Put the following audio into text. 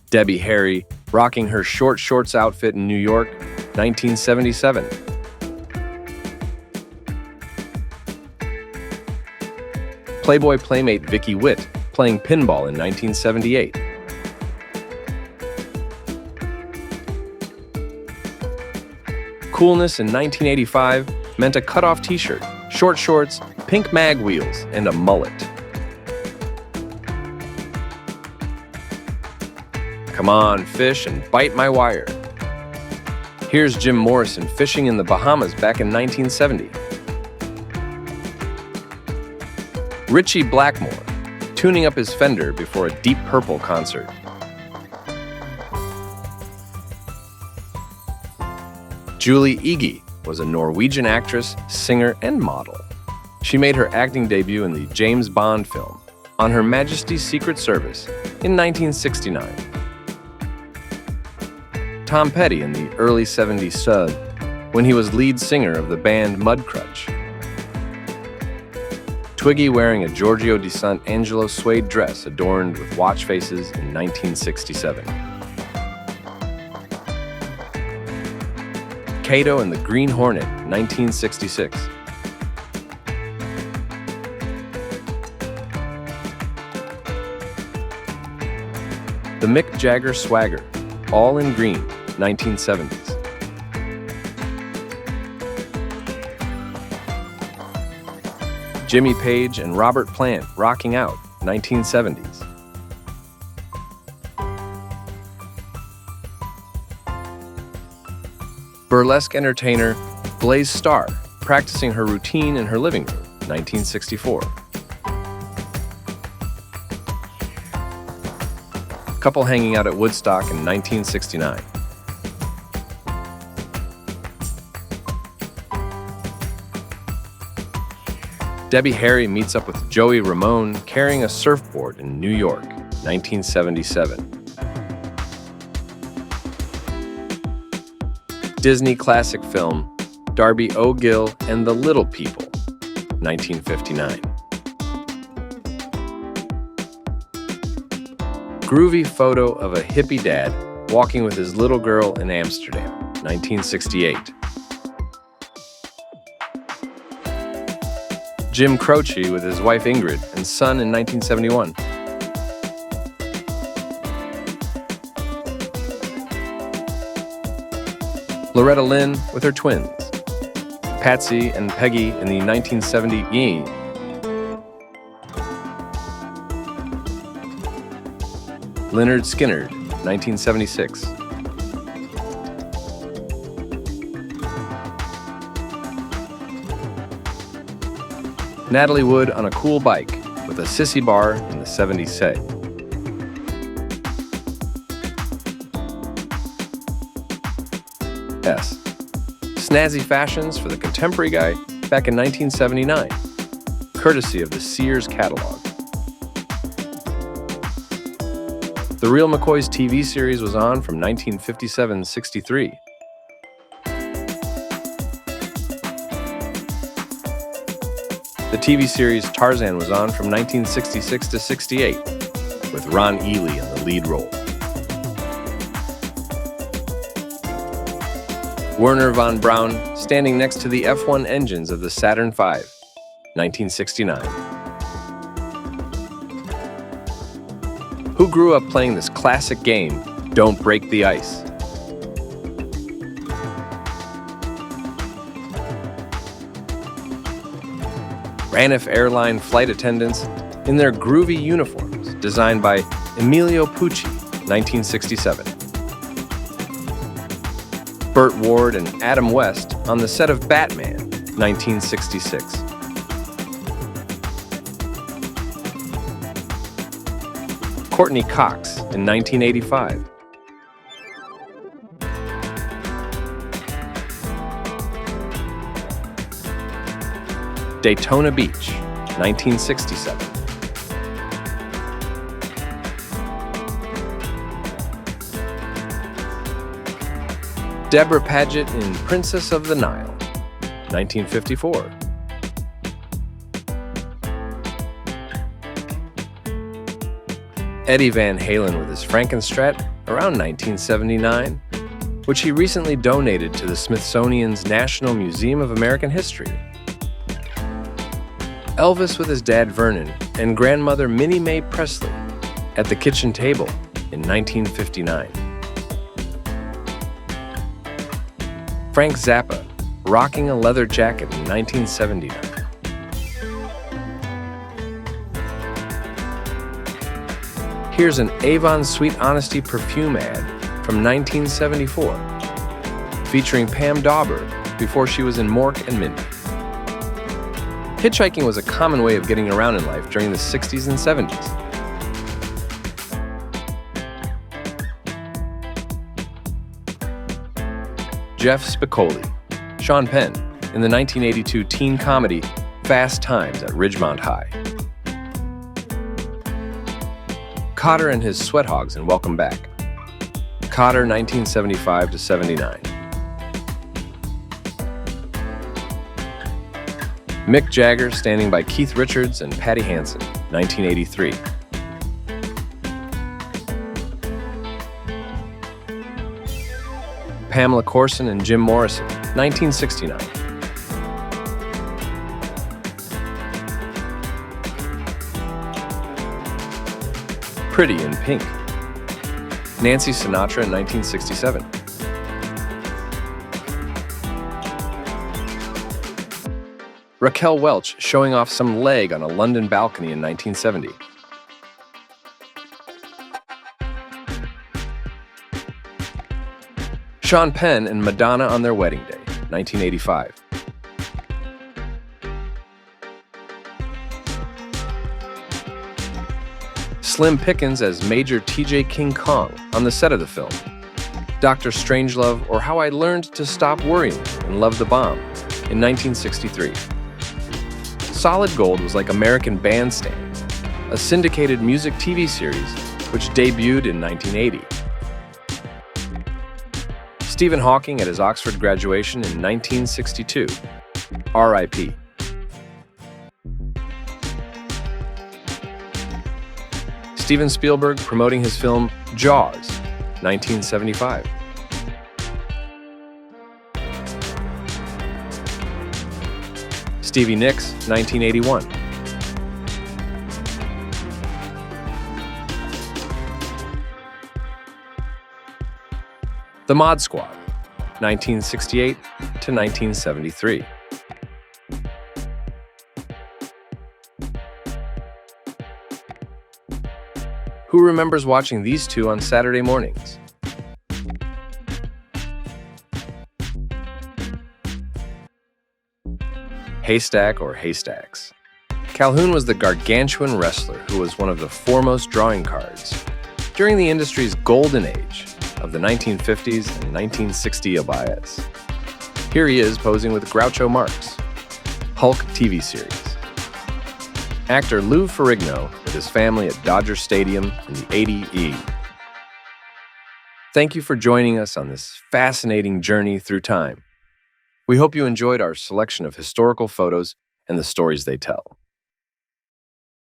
Debbie Harry, rocking her short shorts outfit in New York, 1977. Playboy playmate Vicky Witt, playing pinball in 1978. Coolness in 1985 meant a cut-off t-shirt, short shorts, pink mag wheels, and a mullet. Come on, fish, and bite my wire. Here's Jim Morrison fishing in the Bahamas back in 1970. Richie Blackmore, tuning up his Fender before a Deep Purple concert. Julie Ege was a Norwegian actress, singer, and model. She made her acting debut in the James Bond film, On Her Majesty's Secret Service, in 1969. Tom Petty in the early 70s sub, when he was lead singer of the band Mudcrutch. Twiggy wearing a Giorgio di Sant'Angelo suede dress adorned with watch faces in 1967. Kato and the Green Hornet, 1966. The Mick Jagger Swagger, All in Green, 1970s. Jimmy Page and Robert Plant, Rocking Out, 1970s. Burlesque entertainer Blaze Starr, practicing her routine in her living room, 1964. Couple hanging out at Woodstock in 1969. Debbie Harry meets up with Joey Ramone carrying a surfboard in New York, 1977. Disney classic film Darby O'Gill and the Little People, 1959. Groovy photo of a hippie dad walking with his little girl in Amsterdam, 1968. Jim Croce with his wife Ingrid and son in 1971. Loretta Lynn with her twins, Patsy and Peggy in the 1970 Yee. Lynyrd Skynyrd, 1976. Natalie Wood on a cool bike with a sissy bar in the 70s say. S. Snazzy fashions for the contemporary guy back in 1979, courtesy of the Sears catalog. The Real McCoy's TV series was on from 1957-63. The TV series Tarzan was on from 1966-68, with Ron Ely in the lead role. Werner von Braun standing next to the F1 engines of the Saturn V, 1969. Who grew up playing this classic game, Don't Break the Ice? Braniff Airline flight attendants in their groovy uniforms, designed by Emilio Pucci, 1967. Burt Ward and Adam West on the set of Batman, 1966. Courtney Cox in 1985. Daytona Beach, 1967. Deborah Paget in Princess of the Nile, 1954. Eddie Van Halen with his Frankenstrat around 1979, which he recently donated to the Smithsonian's National Museum of American History. Elvis with his dad Vernon and grandmother Minnie Mae Presley at the kitchen table in 1959. Frank Zappa rocking a leather jacket in 1979. Here's an Avon Sweet Honesty perfume ad from 1974, featuring Pam Dauber before she was in Mork and Mindy. Hitchhiking was a common way of getting around in life during the 60s and 70s. Jeff Spicoli, Sean Penn, in the 1982 teen comedy Fast Times at Ridgemont High. Cotter and his Sweat Hogs in Welcome Back. Cotter 1975 to 79. Mick Jagger standing by Keith Richards and Patty Hansen, 1983. Pamela Corson and Jim Morrison, 1969. Pretty in Pink. Nancy Sinatra in 1967. Raquel Welch showing off some leg on a London balcony in 1970. Sean Penn and Madonna on their wedding day, 1985. Slim Pickens as Major T.J. King Kong on the set of the film. Dr. Strangelove or How I Learned to Stop Worrying and Love the Bomb in 1963. Solid Gold was like American Bandstand, a syndicated music TV series which debuted in 1980. Stephen Hawking at his Oxford graduation in 1962. R.I.P. Steven Spielberg promoting his film Jaws, 1975. Stevie Nicks, 1981. The Mod Squad, 1968 to 1973. Who remembers watching these two on Saturday mornings? Haystack or Haystacks. Calhoun was the gargantuan wrestler who was one of the foremost drawing cards during the industry's golden age of the 1950s and 1960 abayas. Here he is posing with Groucho Marx. Hulk TV series. Actor Lou Ferrigno with his family at Dodger Stadium in the 80E. Thank you for joining us on this fascinating journey through time. We hope you enjoyed our selection of historical photos and the stories they tell.